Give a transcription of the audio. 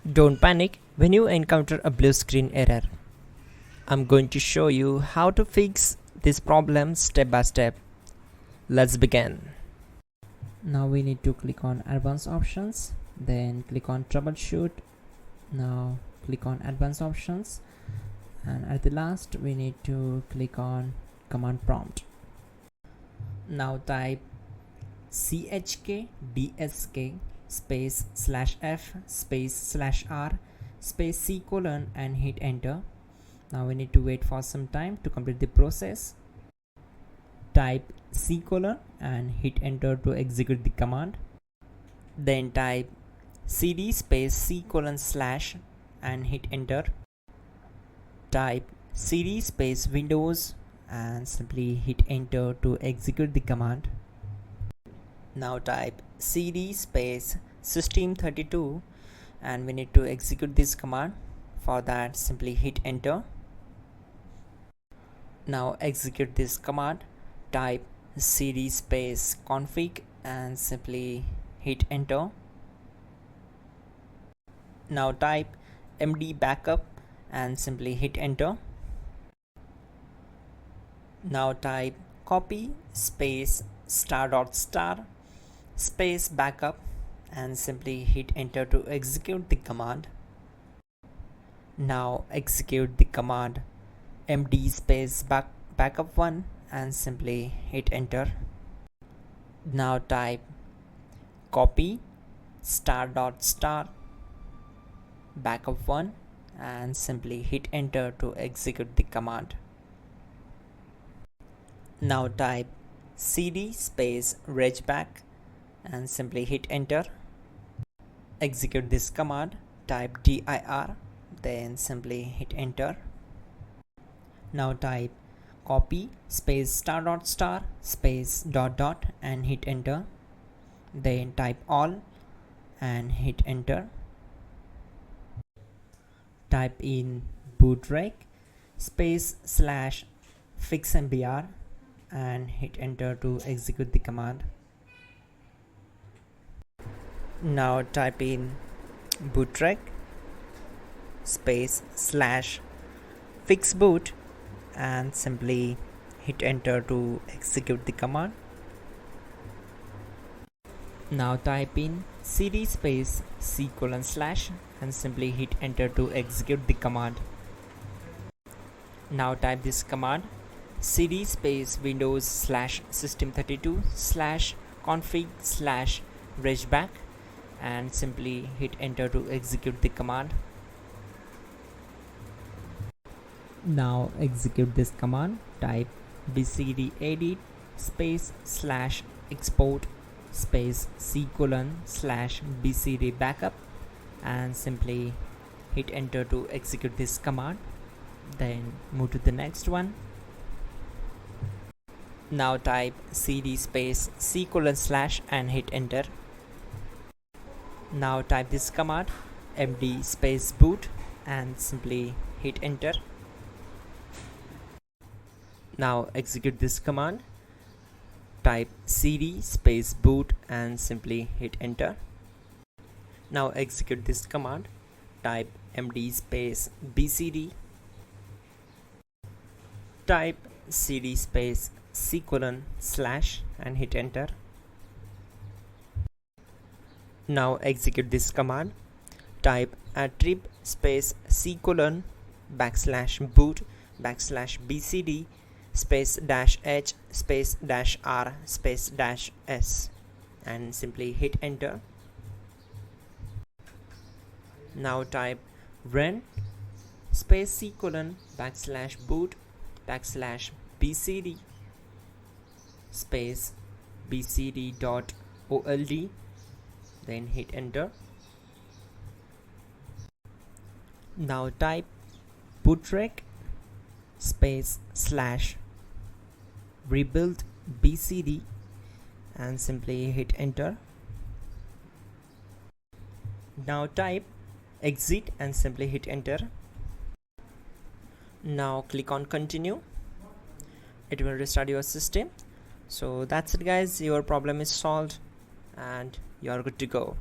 Don't panic when you encounter a blue screen error. I'm going to show you how to fix this problem step by step. Let's begin. Now we need to click on advanced options, then click on troubleshoot. Now click on advanced options, and at the last we need to click on command prompt. Now type chkdsk space /f space /r space c colon and hit enter. Now we need to wait for some time to complete the process. Type c colon and hit enter to execute the command. Then type cd space c colon slash and hit enter. Type cd space windows and simply hit enter to execute the command. Now type cd space system32 and we need to execute this command. For that, simply hit enter. Now execute this command. Type cd space config and simply hit enter. Now type md backup and simply hit enter. Now type copy space ** space backup and simply hit enter to execute the command. Now execute the command md space backup1 and simply hit enter. Now type copy ** backup1 and simply hit enter to execute the command. Now type cd space regback and simply hit enter. Execute this command. Type dir then simply hit enter. Now type copy space ** space ... and hit enter. Then type all and hit enter. Type in bootrec space /fixmbr and hit enter to execute the command. Now type in bootrec space /fixboot and simply hit enter to execute the command. Now type in cd space c colon / and simply hit enter to execute the command. Now type this command cd space windows /system32 /config /regback and simply hit enter to execute the command. Now execute this command. Type bcd edit space /export space c colon /bcd backup and simply hit enter to execute this command. Then move to the next one. Now type cd space c colon / and hit enter. Now type this command md space boot and simply hit enter. Now execute this command. Type cd space boot and simply hit enter. Now execute this command. Type md space bcd. Type cd space c colon / and hit enter. Now execute this command. Type attrib space c colon /boot /bcd space -h space -r space -s and simply hit enter. Now type run space c colon /boot /bcd space bcd.old then hit enter. Now type bootrec space /rebuild bcd and simply hit enter. Now type exit and simply hit enter. Now click on continue. It will restart your system. So that's it guys, your problem is solved and you are good to go.